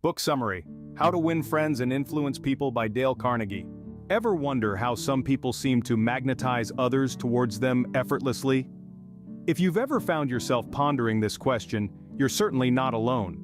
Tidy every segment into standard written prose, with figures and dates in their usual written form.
Book summary: How to Win Friends and Influence People by Dale Carnegie. Ever wonder how some people seem to magnetize others towards them effortlessly? If you've ever found yourself pondering this question, you're certainly not alone.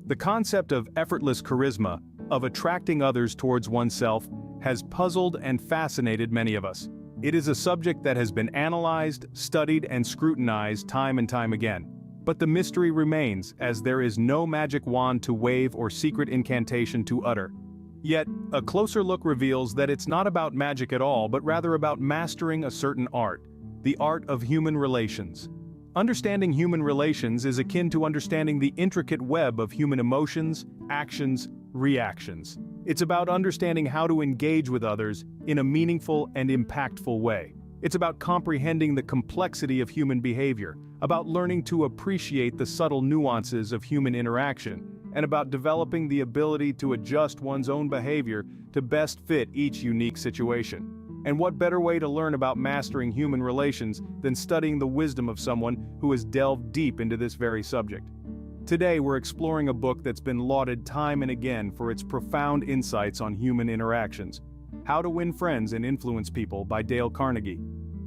The concept of effortless charisma, of attracting others towards oneself, has puzzled and fascinated many of us. It is a subject that has been analyzed, studied, and scrutinized time and time again. But the mystery remains, as there is no magic wand to wave or secret incantation to utter. Yet, a closer look reveals that it's not about magic at all, but rather about mastering a certain art, the art of human relations. Understanding human relations is akin to understanding the intricate web of human emotions, actions, reactions. It's about understanding how to engage with others in a meaningful and impactful way. It's about comprehending the complexity of human behavior, about learning to appreciate the subtle nuances of human interaction, and about developing the ability to adjust one's own behavior to best fit each unique situation. And what better way to learn about mastering human relations than studying the wisdom of someone who has delved deep into this very subject? Today we're exploring a book that's been lauded time and again for its profound insights on human interactions. How to Win Friends and Influence People by Dale Carnegie.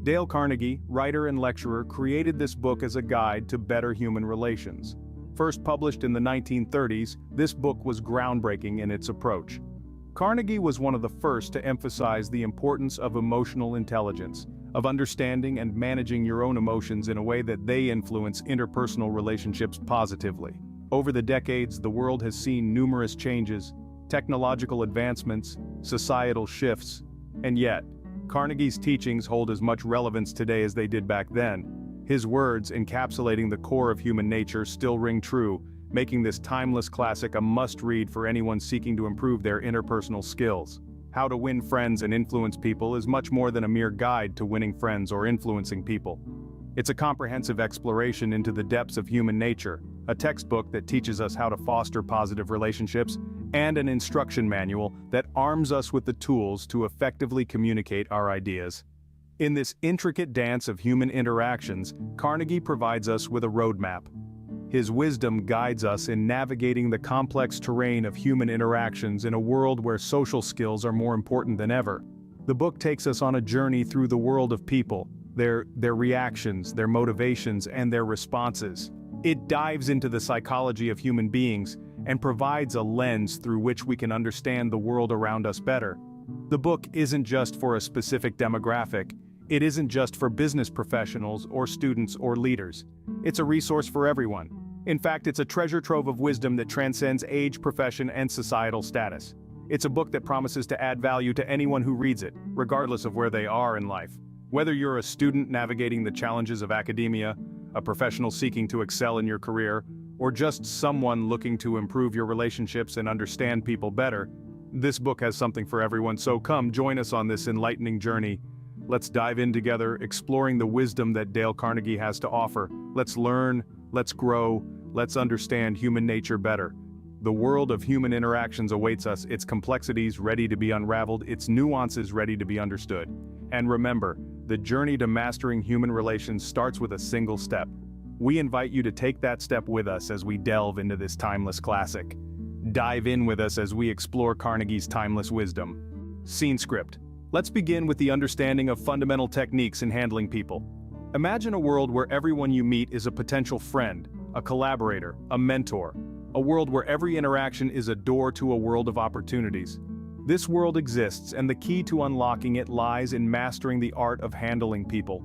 Dale Carnegie, writer and lecturer, created this book as a guide to better human relations. First published in the 1930s, this book was groundbreaking in its approach. Carnegie was one of the first to emphasize the importance of emotional intelligence, of understanding and managing your own emotions in a way that they influence interpersonal relationships positively. Over the decades, the world has seen numerous changes, technological advancements, societal shifts, and yet, Carnegie's teachings hold as much relevance today as they did back then. His words, encapsulating the core of human nature, still ring true, making this timeless classic a must-read for anyone seeking to improve their interpersonal skills. How to Win Friends and Influence People is much more than a mere guide to winning friends or influencing people. It's a comprehensive exploration into the depths of human nature, a textbook that teaches us how to foster positive relationships, and an instruction manual that arms us with the tools to effectively communicate our ideas. In this intricate dance of human interactions, Carnegie provides us with a roadmap. His wisdom guides us in navigating the complex terrain of human interactions in a world where social skills are more important than ever. The book takes us on a journey through the world of people, their reactions, their motivations, and their responses. It dives into the psychology of human beings and provides a lens through which we can understand the world around us better. The book isn't just for a specific demographic. It isn't just for business professionals or students or leaders. It's a resource for everyone. In fact, it's a treasure trove of wisdom that transcends age, profession, and societal status. It's a book that promises to add value to anyone who reads it, regardless of where they are in life. Whether you're a student navigating the challenges of academia, a professional seeking to excel in your career, or just someone looking to improve your relationships and understand people better, this book has something for everyone. So come join us on this enlightening journey. Let's dive in together, exploring the wisdom that Dale Carnegie has to offer. Let's learn, let's grow, let's understand human nature better. The world of human interactions awaits us, its complexities ready to be unraveled, its nuances ready to be understood. And remember, the journey to mastering human relations starts with a single step. We invite you to take that step with us as we delve into this timeless classic. Dive in with us as we explore Carnegie's timeless wisdom. Scene script. Let's begin with the understanding of fundamental techniques in handling people. Imagine a world where everyone you meet is a potential friend, a collaborator, a mentor. A world where every interaction is a door to a world of opportunities. This world exists, and the key to unlocking it lies in mastering the art of handling people.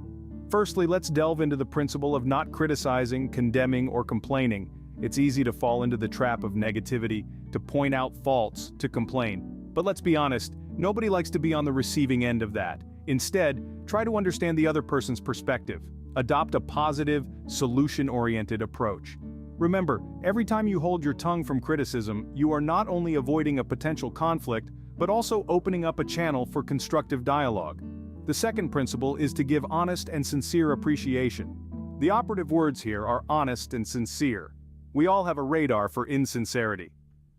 Firstly, let's delve into the principle of not criticizing, condemning, or complaining. It's easy to fall into the trap of negativity, to point out faults, to complain. But let's be honest, nobody likes to be on the receiving end of that. Instead, try to understand the other person's perspective. Adopt a positive, solution-oriented approach. Remember, every time you hold your tongue from criticism, you are not only avoiding a potential conflict, but also opening up a channel for constructive dialogue. The second principle is to give honest and sincere appreciation. The operative words here are honest and sincere. We all have a radar for insincerity.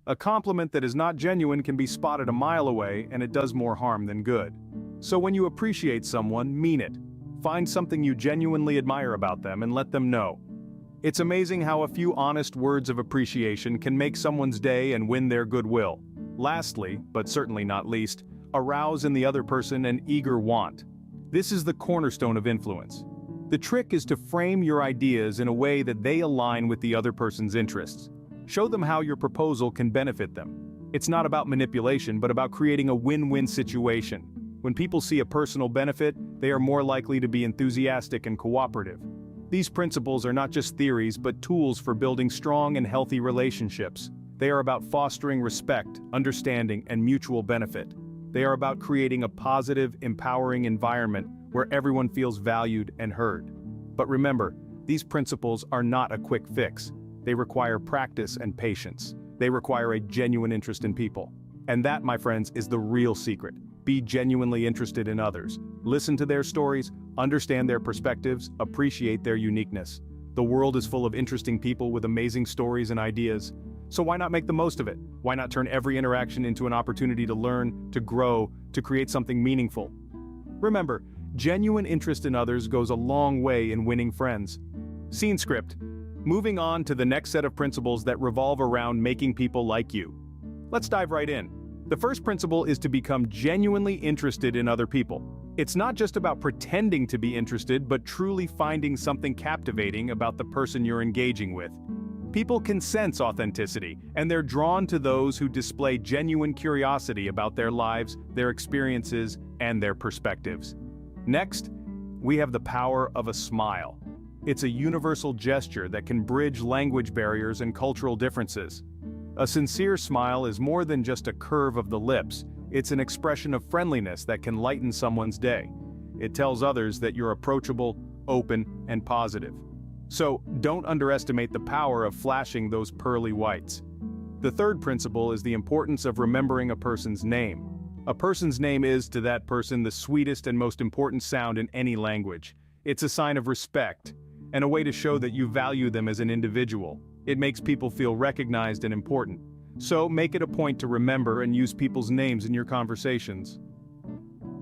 A compliment that is not genuine can be spotted a mile away, and it does more harm than good. So when you appreciate someone, mean it. Find something you genuinely admire about them and let them know. It's amazing how a few honest words of appreciation can make someone's day and win their goodwill. Lastly, but certainly not least, arouse in the other person an eager want. This is the cornerstone of influence. The trick is to frame your ideas in a way that they align with the other person's interests. Show them how your proposal can benefit them. It's not about manipulation, but about creating a win-win situation. When people see a personal benefit, they are more likely to be enthusiastic and cooperative. These principles are not just theories, but tools for building strong and healthy relationships. They are about fostering respect, understanding, and mutual benefit. They are about creating a positive, empowering environment where everyone feels valued and heard. But remember, these principles are not a quick fix. They require practice and patience. They require a genuine interest in people. And that, my friends, is the real secret. Be genuinely interested in others. Listen to their stories, understand their perspectives, appreciate their uniqueness. The world is full of interesting people with amazing stories and ideas. So why not make the most of it? Why not turn every interaction into an opportunity to learn, to grow, to create something meaningful? Remember, genuine interest in others goes a long way in winning friends. Scene script. Moving on to the next set of principles that revolve around making people like you. Let's dive right in. The first principle is to become genuinely interested in other people. It's not just about pretending to be interested, but truly finding something captivating about the person you're engaging with. People can sense authenticity, and they're drawn to those who display genuine curiosity about their lives, their experiences, and their perspectives. Next, we have the power of a smile. It's a universal gesture that can bridge language barriers and cultural differences. A sincere smile is more than just a curve of the lips. It's an expression of friendliness that can lighten someone's day. It tells others that you're approachable, open, and positive. So, don't underestimate the power of flashing those pearly whites. The third principle is the importance of remembering a person's name. A person's name is, to that person, the sweetest and most important sound in any language. It's a sign of respect, and a way to show that you value them as an individual. It makes people feel recognized and important. So, make it a point to remember and use people's names in your conversations.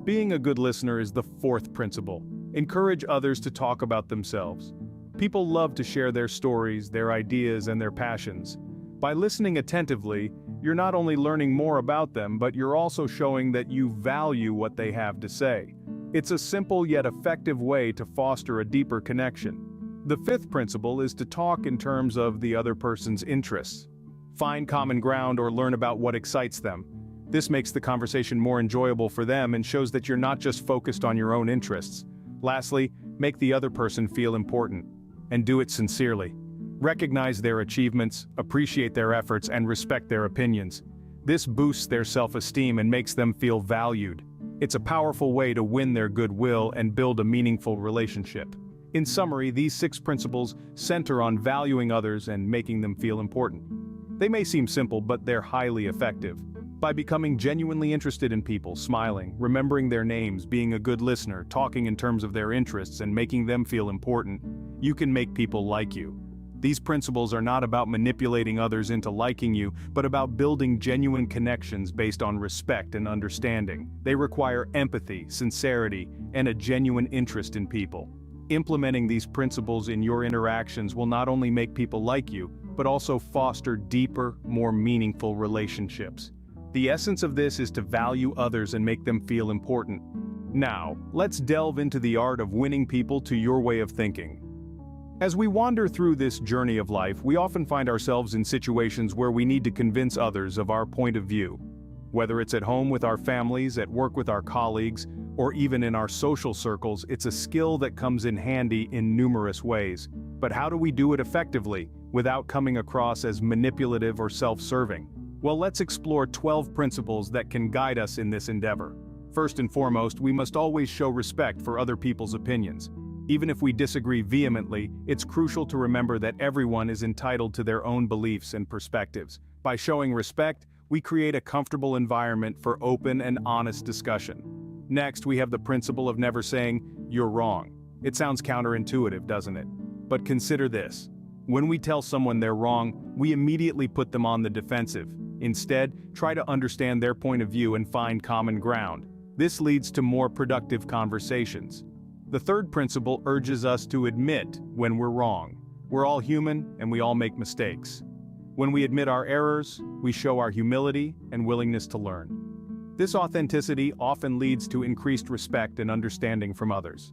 Being a good listener is the fourth principle. Encourage others to talk about themselves. People love to share their stories, their ideas, and their passions. By listening attentively, you're not only learning more about them, but you're also showing that you value what they have to say. It's a simple yet effective way to foster a deeper connection. The fifth principle is to talk in terms of the other person's interests. Find common ground or learn about what excites them. This makes the conversation more enjoyable for them and shows that you're not just focused on your own interests. Lastly, make the other person feel important. And do it sincerely. Recognize their achievements, appreciate their efforts, and respect their opinions. This boosts their self-esteem and makes them feel valued. It's a powerful way to win their goodwill and build a meaningful relationship. In summary, these 6 principles center on valuing others and making them feel important. They may seem simple, but they're highly effective. By becoming genuinely interested in people, smiling, remembering their names, being a good listener, talking in terms of their interests, and making them feel important, you can make people like you. These principles are not about manipulating others into liking you, but about building genuine connections based on respect and understanding. They require empathy, sincerity, and a genuine interest in people. Implementing these principles in your interactions will not only make people like you, but also foster deeper, more meaningful relationships. The essence of this is to value others and make them feel important. Now, let's delve into the art of winning people to your way of thinking. As we wander through this journey of life, we often find ourselves in situations where we need to convince others of our point of view. Whether it's at home with our families, at work with our colleagues, or even in our social circles, it's a skill that comes in handy in numerous ways. But how do we do it effectively, without coming across as manipulative or self-serving? Well, let's explore 12 principles that can guide us in this endeavor. First and foremost, we must always show respect for other people's opinions. Even if we disagree vehemently, it's crucial to remember that everyone is entitled to their own beliefs and perspectives. By showing respect, we create a comfortable environment for open and honest discussion. Next, we have the principle of never saying, "You're wrong." It sounds counterintuitive, doesn't it? But consider this. When we tell someone they're wrong, we immediately put them on the defensive. Instead, try to understand their point of view and find common ground. This leads to more productive conversations. The third principle urges us to admit when we're wrong. We're all human, and we all make mistakes. When we admit our errors, we show our humility and willingness to learn. This authenticity often leads to increased respect and understanding from others.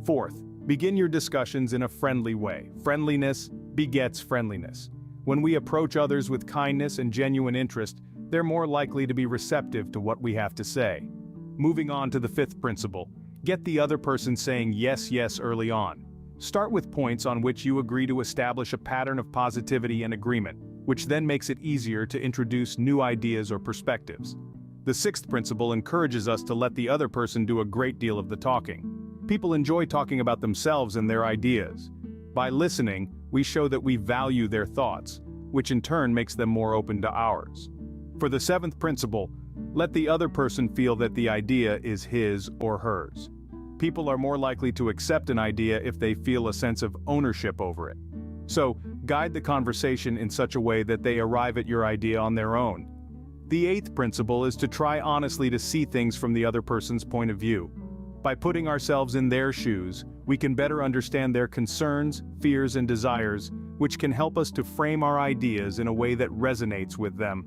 Fourth, begin your discussions in a friendly way. Friendliness begets friendliness. When we approach others with kindness and genuine interest, they're more likely to be receptive to what we have to say. Moving on to the fifth principle, get the other person saying yes, yes early on. Start with points on which you agree to establish a pattern of positivity and agreement, which then makes it easier to introduce new ideas or perspectives. The sixth principle encourages us to let the other person do a great deal of the talking. People enjoy talking about themselves and their ideas. By listening, we show that we value their thoughts, which in turn makes them more open to ours. For the seventh principle, let the other person feel that the idea is his or hers. People are more likely to accept an idea if they feel a sense of ownership over it. So, guide the conversation in such a way that they arrive at your idea on their own. The eighth principle is to try honestly to see things from the other person's point of view. By putting ourselves in their shoes, we can better understand their concerns, fears, and desires, which can help us to frame our ideas in a way that resonates with them.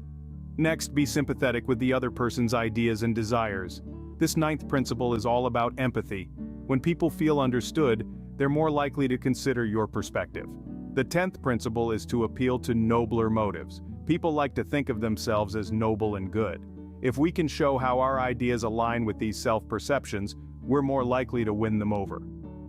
Next, be sympathetic with the other person's ideas and desires. This ninth principle is all about empathy. When people feel understood, they're more likely to consider your perspective. The 10th principle is to appeal to nobler motives. People like to think of themselves as noble and good. If we can show how our ideas align with these self-perceptions, we're more likely to win them over.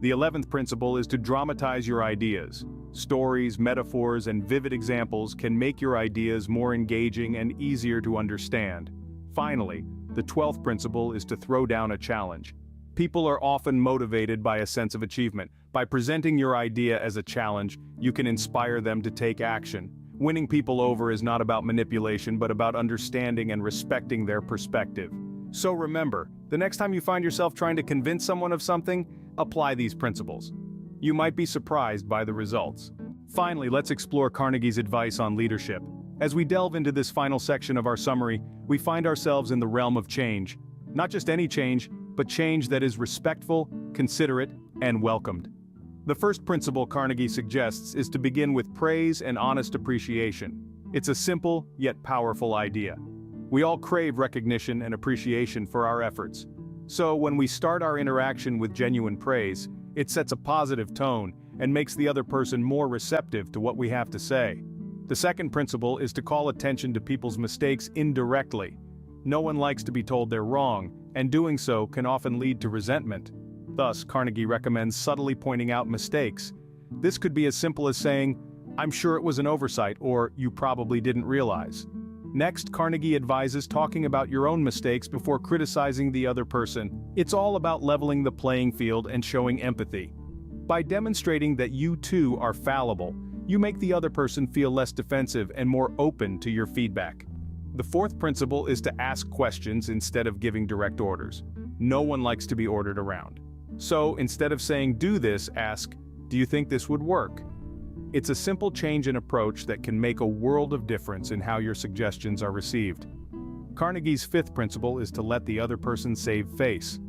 The 11th principle is to dramatize your ideas. Stories, metaphors, and vivid examples can make your ideas more engaging and easier to understand. Finally, the 12th principle is to throw down a challenge. People are often motivated by a sense of achievement. By presenting your idea as a challenge, you can inspire them to take action. Winning people over is not about manipulation, but about understanding and respecting their perspective. So remember, the next time you find yourself trying to convince someone of something, apply these principles. You might be surprised by the results. Finally, let's explore Carnegie's advice on leadership. As we delve into this final section of our summary, we find ourselves in the realm of change. Not just any change, but change that is respectful, considerate, and welcomed. The first principle Carnegie suggests is to begin with praise and honest appreciation. It's a simple, yet powerful idea. We all crave recognition and appreciation for our efforts. So when we start our interaction with genuine praise, it sets a positive tone and makes the other person more receptive to what we have to say. The second principle is to call attention to people's mistakes indirectly. No one likes to be told they're wrong, and doing so can often lead to resentment. Thus, Carnegie recommends subtly pointing out mistakes. This could be as simple as saying, "I'm sure it was an oversight," or "You probably didn't realize." Next, Carnegie advises talking about your own mistakes before criticizing the other person. It's all about leveling the playing field and showing empathy. By demonstrating that you too are fallible, you make the other person feel less defensive and more open to your feedback. The fourth principle is to ask questions instead of giving direct orders. No one likes to be ordered around. So, instead of saying "do this," ask, "Do you think this would work?" It's a simple change in approach that can make a world of difference in how your suggestions are received. Carnegie's fifth principle is to let the other person save face.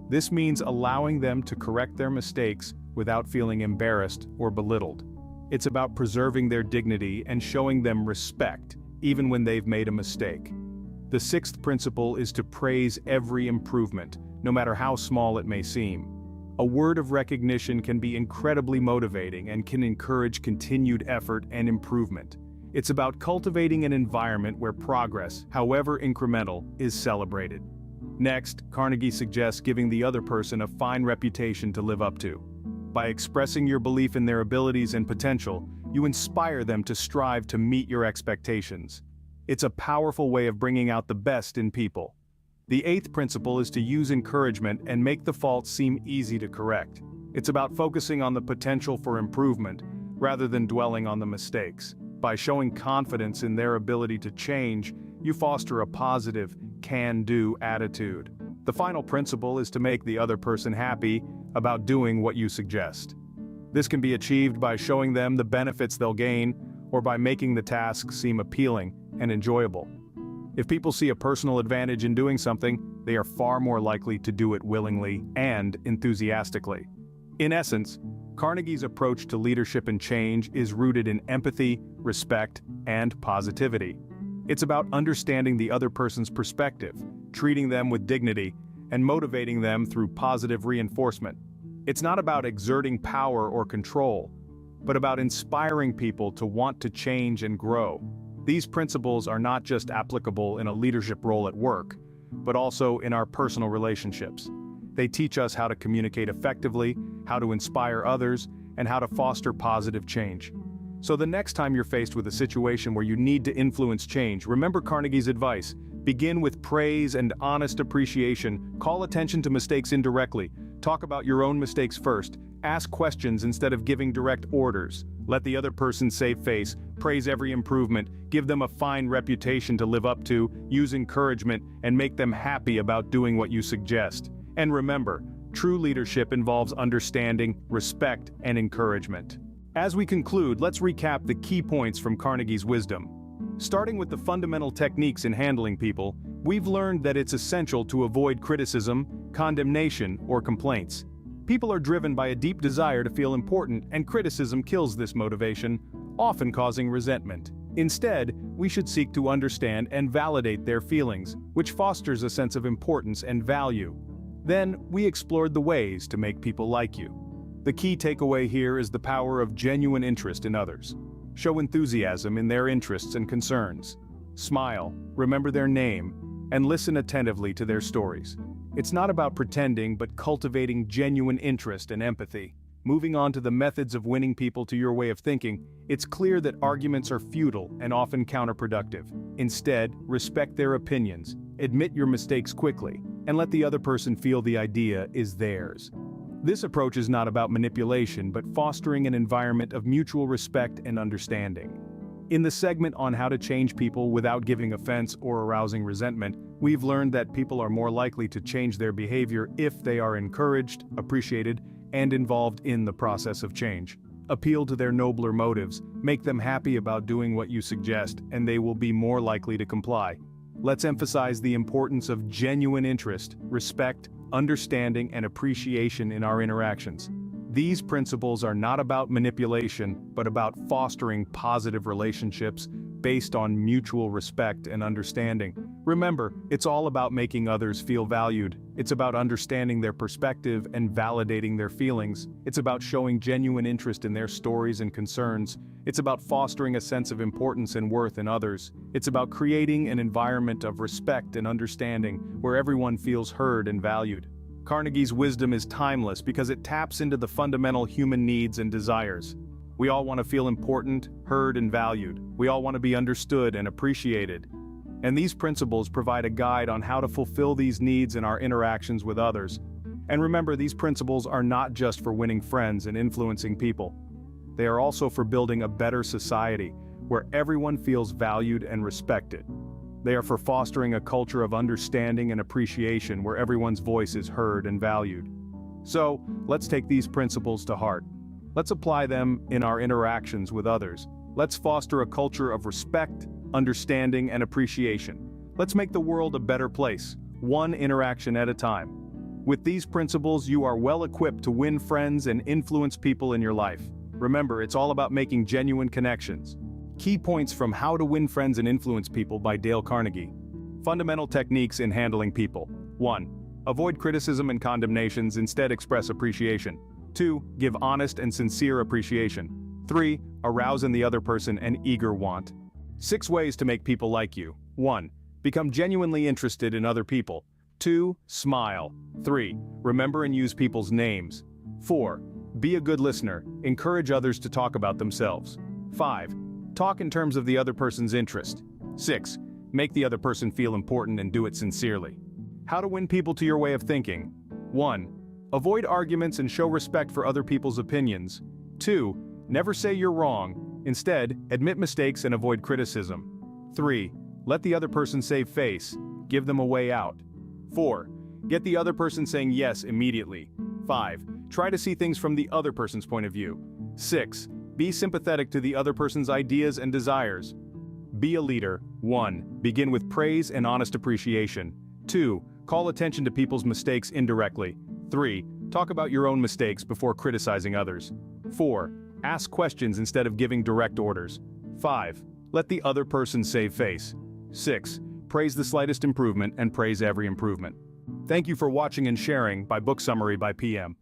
This means allowing them to correct their mistakes without feeling embarrassed or belittled. It's about preserving their dignity and showing them respect, even when they've made a mistake. The sixth principle is to praise every improvement, no matter how small it may seem. A word of recognition can be incredibly motivating and can encourage continued effort and improvement. It's about cultivating an environment where progress, however incremental, is celebrated. Next, Carnegie suggests giving the other person a fine reputation to live up to. By expressing your belief in their abilities and potential, you inspire them to strive to meet your expectations. It's a powerful way of bringing out the best in people. The eighth principle is to use encouragement and make the faults seem easy to correct. It's about focusing on the potential for improvement, rather than dwelling on the mistakes. By showing confidence in their ability to change, you foster a positive, can-do attitude. The final principle is to make the other person happy about doing what you suggest. This can be achieved by showing them the benefits they'll gain, or by making the task seem appealing and enjoyable. If people see a personal advantage in doing something, they are far more likely to do it willingly and enthusiastically. In essence, Carnegie's approach to leadership and change is rooted in empathy, respect, and positivity. It's about understanding the other person's perspective, treating them with dignity, and motivating them through positive reinforcement. It's not about exerting power or control, but about inspiring people to want to change and grow. These principles are not just applicable in a leadership role at work, but also in our personal relationships. They teach us how to communicate effectively, how to inspire others, and how to foster positive change. So the next time you're faced with a situation where you need to influence change, remember Carnegie's advice. Begin with praise and honest appreciation. Call attention to mistakes indirectly. Talk about your own mistakes first. Ask questions instead of giving direct orders. Let the other person save face. Praise every improvement. Give them a fine reputation to live up to. Use encouragement and make them happy about doing what you suggest. And remember, true leadership involves understanding, respect, and encouragement. As we conclude, let's recap the key points from Carnegie's wisdom. Starting with the fundamental techniques in handling people, we've learned that it's essential to avoid criticism, condemnation, or complaints. People are driven by a deep desire to feel important, and criticism kills this motivation, often causing resentment. Instead, we should seek to understand and validate their feelings, which fosters a sense of importance and value. Then, we explored the ways to make people like you. The key takeaway here is the power of genuine interest in others. Show enthusiasm in their interests and concerns. Smile, remember their name, and listen attentively to their stories. It's not about pretending, but cultivating genuine interest and empathy. Moving on to the methods of winning people to your way of thinking, it's clear that arguments are futile and often counterproductive. Instead, respect their opinions, admit your mistakes quickly, and let the other person feel the idea is theirs. This approach is not about manipulation, but fostering an environment of mutual respect and understanding. In the segment on how to change people without giving offense or arousing resentment, we've learned that people are more likely to change their behavior if they are encouraged, appreciated, and involved in the process of change. Appeal to their nobler motives, make them happy about doing what you suggest, and they will be more likely to comply. Let's emphasize the importance of genuine interest, respect, understanding, and appreciation in our interactions. These principles are not about manipulation, but about fostering positive relationships based on mutual respect and understanding. Remember, it's all about making others feel valued. It's about understanding their perspective and validating their feelings. It's about showing genuine interest in their stories and concerns. It's about fostering a sense of importance and worth in others. It's about creating an environment of respect and understanding where everyone feels heard and valued. Carnegie's wisdom is timeless because it taps into the fundamental human needs and desires. We all want to feel important, heard, and valued. We all want to be understood and appreciated. And these principles provide a guide on how to fulfill these needs in our interactions with others. And remember, these principles are not just for winning friends and influencing people. They are also for building a better society where everyone feels valued and respected. They are for fostering a culture of understanding and appreciation where everyone's voice is heard and valued. So, let's take these principles to heart. Let's apply them in our interactions with others. Let's foster a culture of respect, understanding, and appreciation. Let's make the world a better place, one interaction at a time. With these principles, you are well equipped to win friends and influence people in your life. Remember, it's all about making genuine connections. Key points from How to Win Friends and Influence People by Dale Carnegie. Fundamental techniques in handling people. 1. Avoid criticism and condemnations, instead express appreciation. 2. Give honest and sincere appreciation. 3. Arouse in the other person an eager want. 6 ways to make people like you. 1. Become genuinely interested in other people. 2. Smile. 3. Remember and use people's names. 4. Be a good listener. Encourage others to talk about themselves. 5. Talk in terms of the other person's interest. 6. Make the other person feel important and do it sincerely. How to win people to your way of thinking. 1. Avoid arguments and show respect for other people's opinions. 2. Never say you're wrong. Instead, admit mistakes and avoid criticism. 3. Let the other person save face. Give them a way out. 4. Get the other person saying yes immediately. 5. Try to see things from the other person's point of view. 6. Be sympathetic to the other person's ideas and desires. Be a leader. 1. Begin with praise and honest appreciation. 2. Call attention to people's mistakes indirectly. 3. Talk about your own mistakes before criticizing others. 4. Ask questions instead of giving direct orders. 5. Let the other person save face. 6. Praise the slightest improvement and praise every improvement. Thank you for watching and sharing by Book Summary by PM.